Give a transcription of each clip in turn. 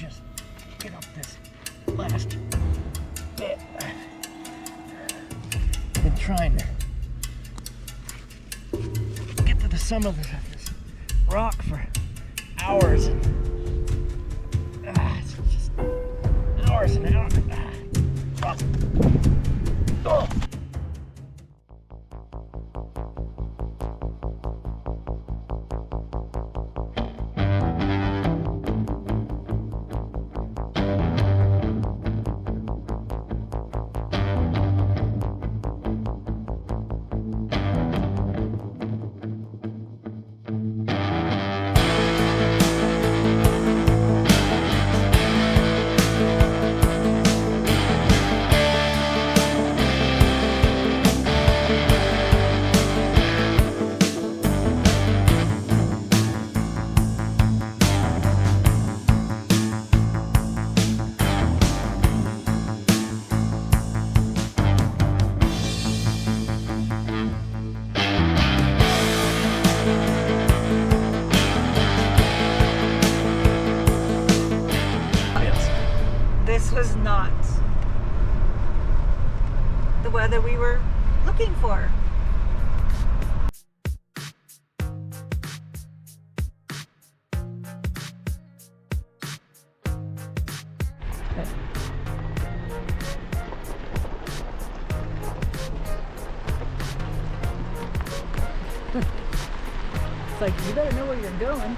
just get up this last bit. I've been trying to get to the summit of this rock for hours. It's just hours and hours. Oh. This was not the weather we were looking for. It's like, you better know where you're going.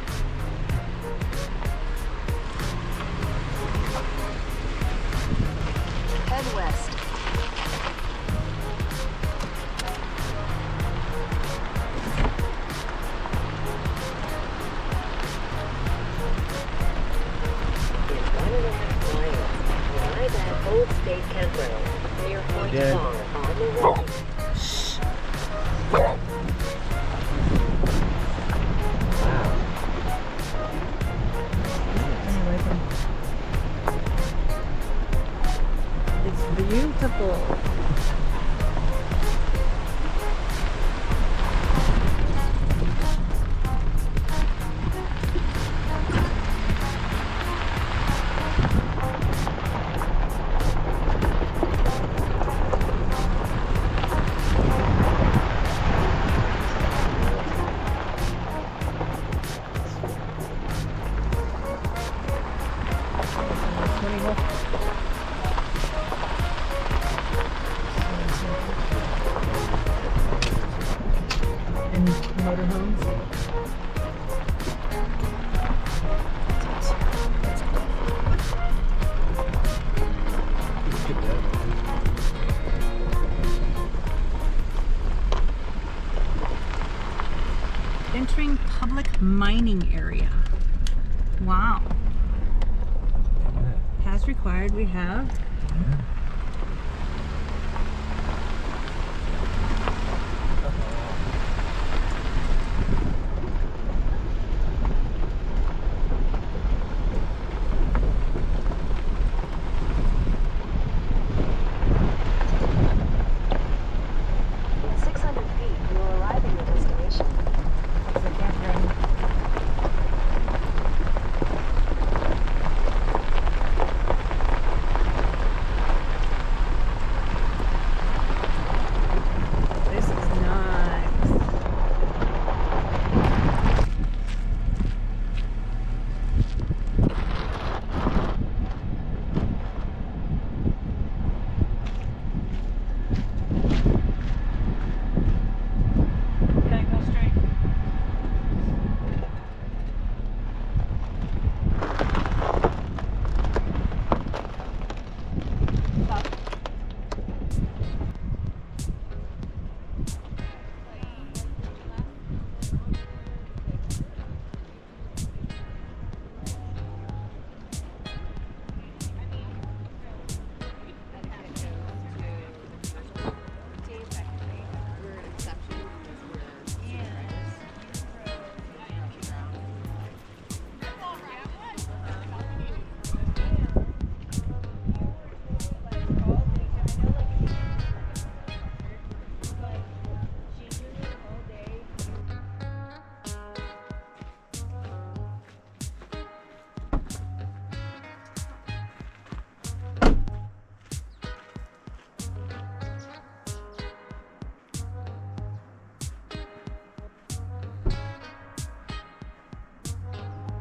Head west. In 1.5 miles, arrive at Old State Campground near Point Bar on the road. It's beautiful. And motorhomes. Entering public mining area. Wow. As required, we have In 600 feet, you will arrive at your destination. the campground.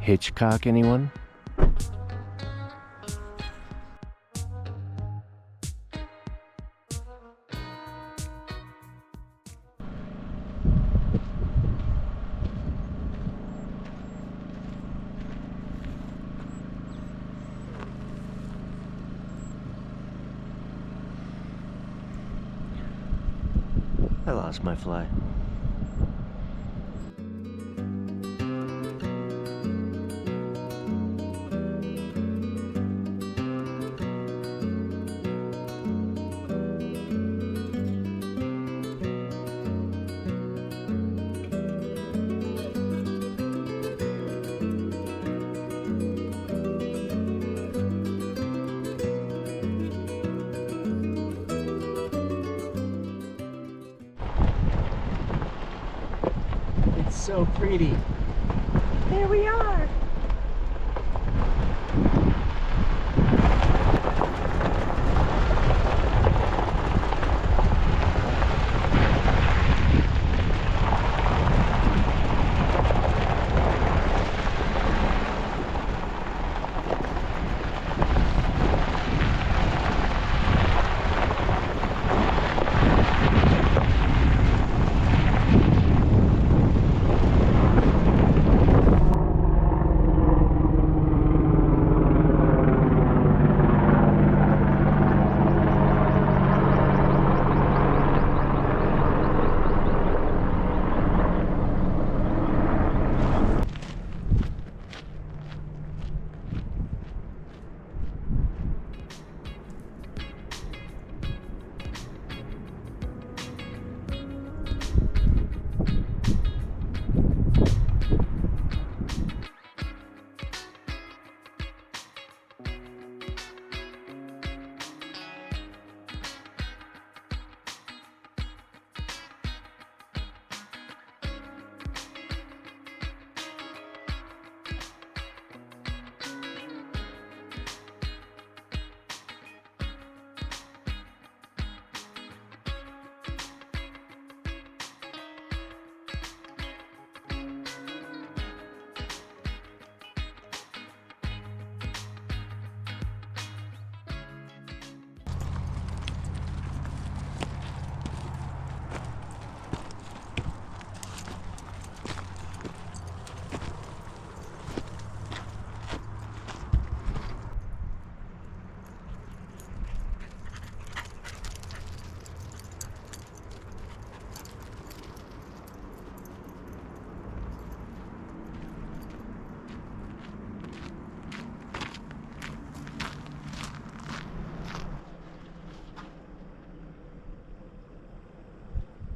Hitchcock, anyone? I lost my fly. It's so pretty. There we are.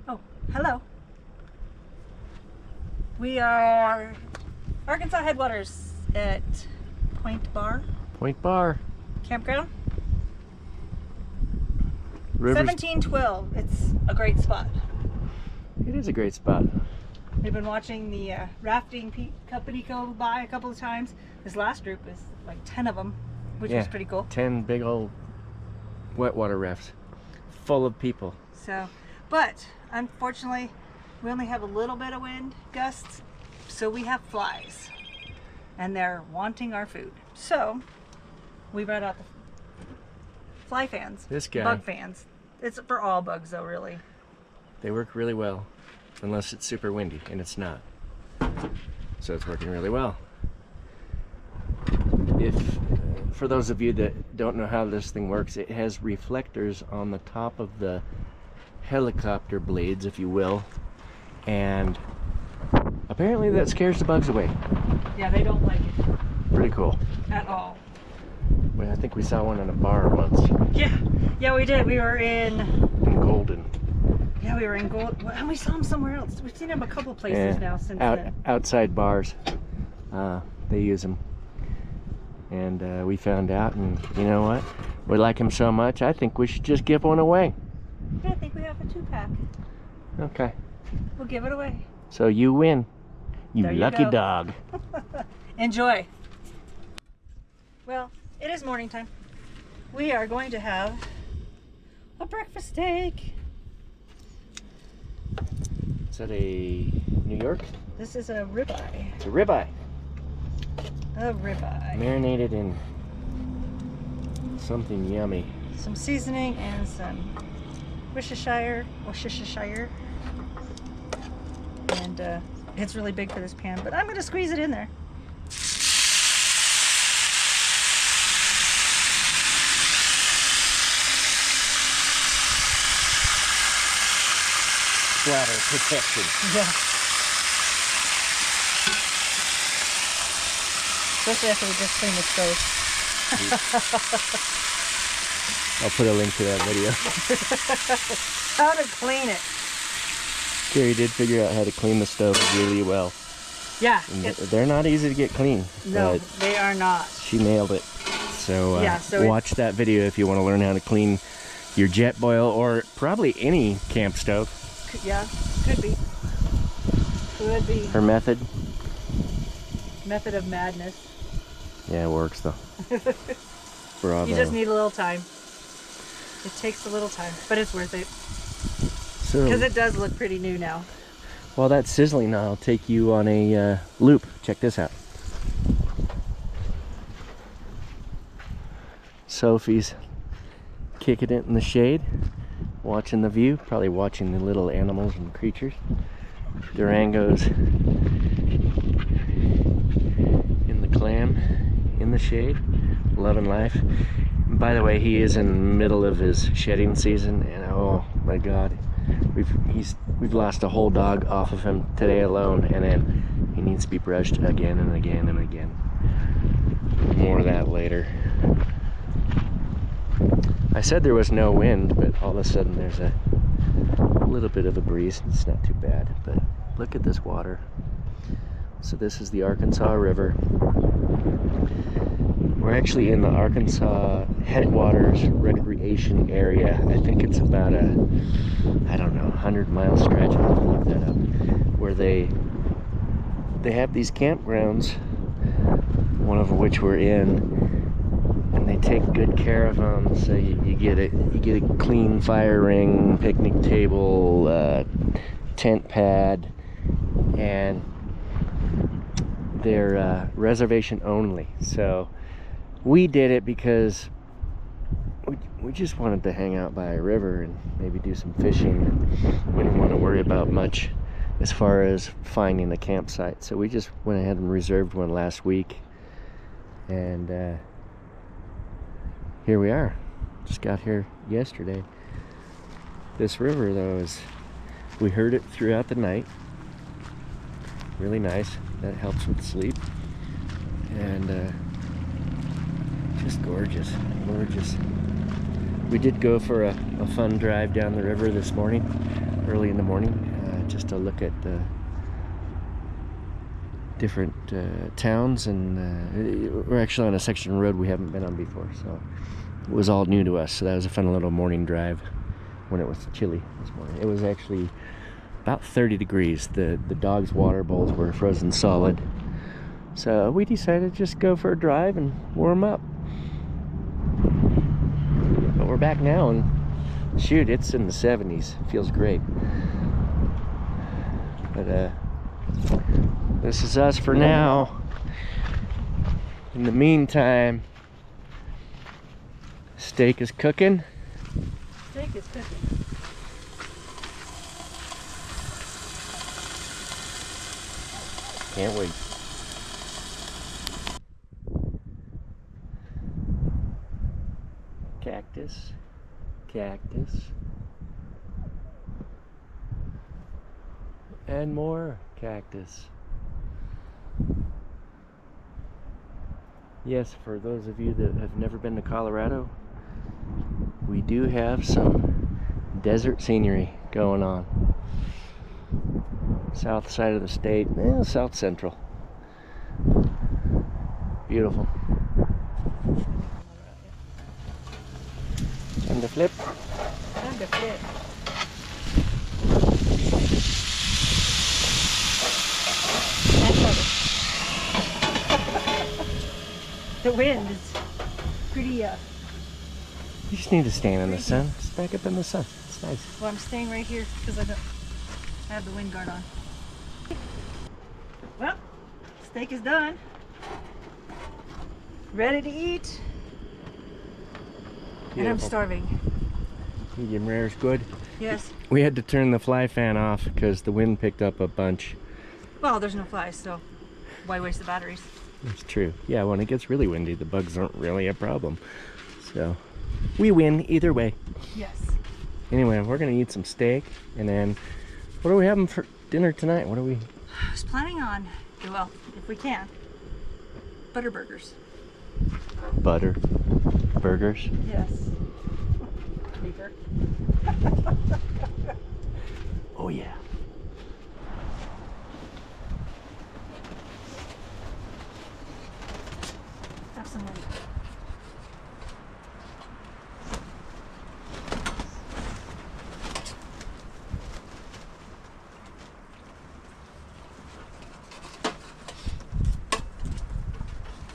Oh, hello. We are Arkansas Headwaters at Point Bar Point Bar. Campground. Rivers. 1712. It's a great spot. It is a great spot. We've been watching the rafting company go by a couple of times. This last group is like 10 of them, which was pretty cool. 10 big old wet water rafts full of people. So, but unfortunately, we only have a little bit of wind gusts, so we have flies, and they're wanting our food. So, we brought out the fly fans. This guy. Bug fans. It's for all bugs, though, really. They work really well, unless it's super windy, and it's not. So it's working really well. For those of you that don't know how this thing works, it has reflectors on the top of the helicopter blades, if you will, and apparently that scares the bugs away. Yeah, they don't like it Pretty cool. at all. Well, I think we saw one in a bar once Yeah, we did. We were in Golden. Yeah, we were in Gold, and we saw them somewhere else. We've seen them a couple places now since then. Outside bars, they use them. And we found out, and you know what? We like them so much, I think we should just give one away. Yeah, I think we have a 2-pack. Okay. We'll give it away. So you win. You There you lucky go. dog. Enjoy. Well, it is morning time. We are going to have a breakfast steak. Is that a New York? This is a ribeye. It's a ribeye. A ribeye. Marinated in something yummy. Some seasoning and some Worcestershire. And it's really big for this pan, but I'm going to squeeze it in there. Splatter protection. Yeah. Especially after we just cleaned the stove. I'll put a link to that video. How to clean it. Carrie did figure out how to clean the stove really well. Yeah. And they're not easy to get clean. No, but they are not. she nailed it. So, Yeah, so watch that video if you want to learn how to clean your jet boil or probably any camp stove. Yeah, could be. Could be. Her method. Method of madness. Yeah, it works though. Bravo. You just need a little time. It takes a little time, but it's worth it. So, Because it does look pretty new now. while that's sizzling, I'll take you on a loop. Check this out. Sophie's kicking it in the shade, watching the view, probably watching the little animals and creatures. Durango's in the clam, in the shade, loving life. And by the way, he is in the middle of his shedding season, and oh my God, we've lost a whole dog off of him today alone, and then he needs to be brushed again and again and again. More of that later. I said there was no wind, but all of a sudden there's a little bit of a breeze. It's not too bad, but look at this water. So this is the Arkansas River. We're actually in the Arkansas Headwaters Recreation Area. I think it's about a, I don't know, 100-mile stretch. I'll have to look that up. Where they have these campgrounds, one of which we're in. And they take good care of them, so you get a clean fire ring, picnic table, tent pad, and they're reservation only. So we did it because we just wanted to hang out by a river and maybe do some fishing. We didn't want to worry about much as far as finding a campsite. So we just went ahead and reserved one last week, and here we are. Just got here yesterday. This river though we heard it throughout the night. Really nice. That helps with sleep. And just gorgeous, gorgeous. We did go for a fun drive down the river this morning, early in the morning, just to look at different towns, and we're actually on a section of road we haven't been on before, so it was all new to us. So that was a fun little morning drive when it was chilly this morning. It was actually about 30 degrees. The dogs' water bowls were frozen solid, so we decided to just go for a drive and warm up. But we're back now, and shoot, it's in the 70s. It feels great. But this is us for now. In the meantime, steak is cooking. Steak is cooking. Can't wait. Cactus, cactus, and more cactus. Yes, for those of you that have never been to Colorado, we do have some desert scenery going on. South side of the state, south central. Beautiful. And the flip. And the flip. The wind is pretty, You just need to stand in the sun. Just back up in the sun. It's nice. well, I'm staying right here because I have the wind guard on. Well, steak is done. ready to eat. And I'm Beautiful. starving. Medium rare is good. Yes. We had to turn the fly fan off because the wind picked up a bunch. Well, there's no flies, so why waste the batteries? That's true. Yeah, when it gets really windy, the bugs aren't really a problem. So, we win either way. Yes. Anyway, we're gonna eat some steak, and then what are we having for dinner tonight? What are we? I was planning on, well, if we can, butter burgers. Butter burgers. Yes. Beaver. Oh yeah. Have some wind.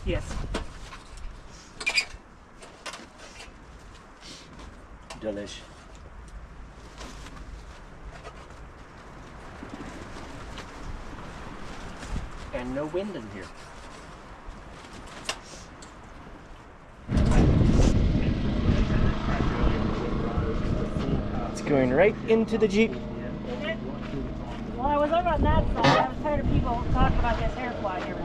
Yes. Delish. And no wind in here. It's going right into the Jeep. Well, I was over on that side. I was tired of people talking about this hair fly here.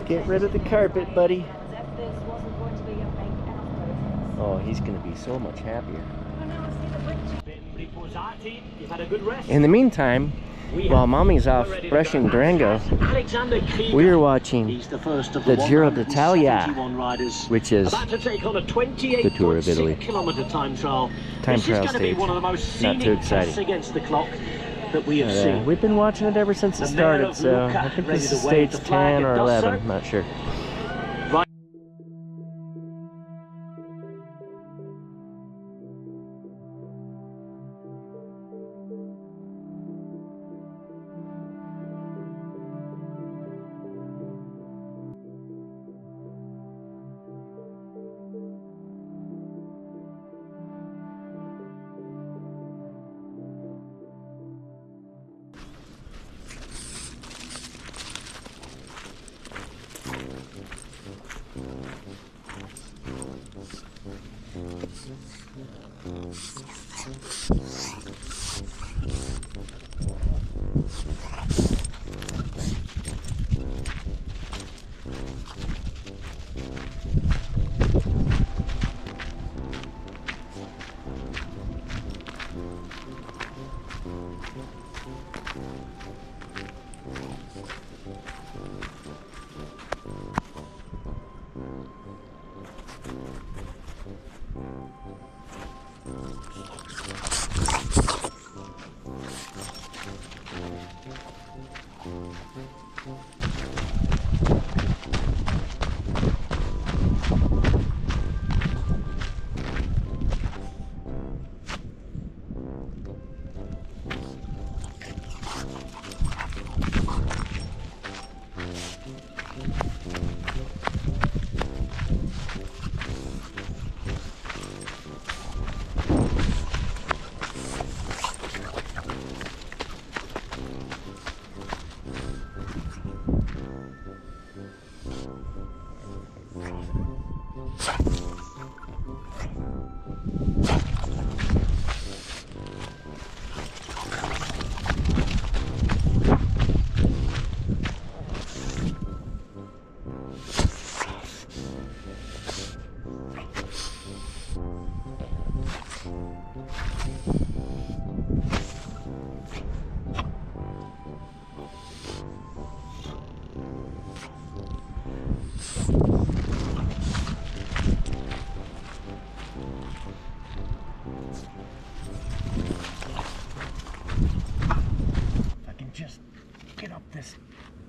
Get rid of the carpet, buddy. Oh, he's going to be so much happier. In the meantime, while Mommy's off brushing Durango, we are watching the Giro d'Italia, which is the Tour of Italy. Time trial stage. Not too exciting. We've been watching it ever since it started, so I think this is stage 10 or 11, not sure.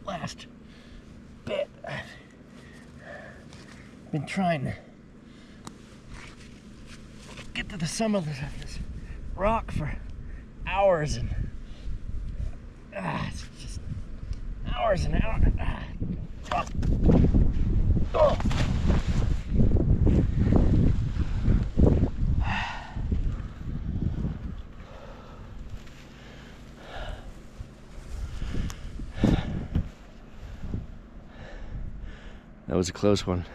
last bit. I've been trying to get to the summit of this rock for hours, and it's just hours and hours. Oh. That was a close one.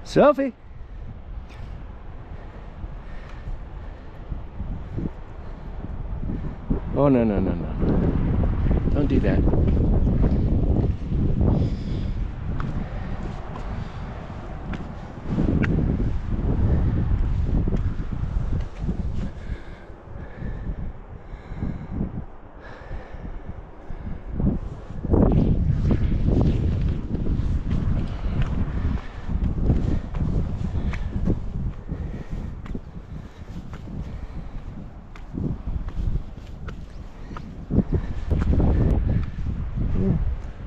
Sophie! Oh, no, no, no, no. Don't do that.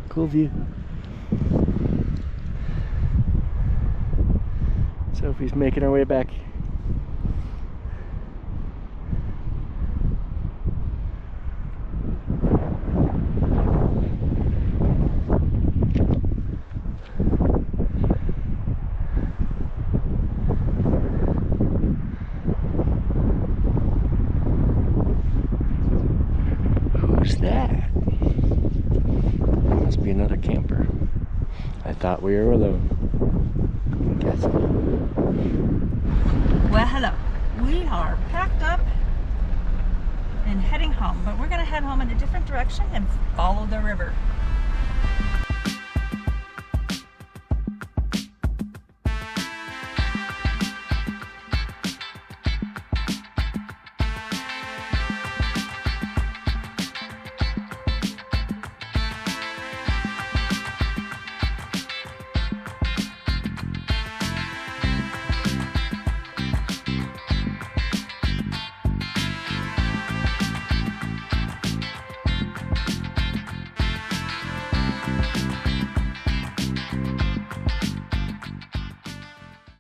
Cool view. Sophie's making her way back. Who's that? Must be another camper. I thought we were alone. Guess not. Well, hello. We are packed up and heading home, but we're going to head home in a different direction and follow the river.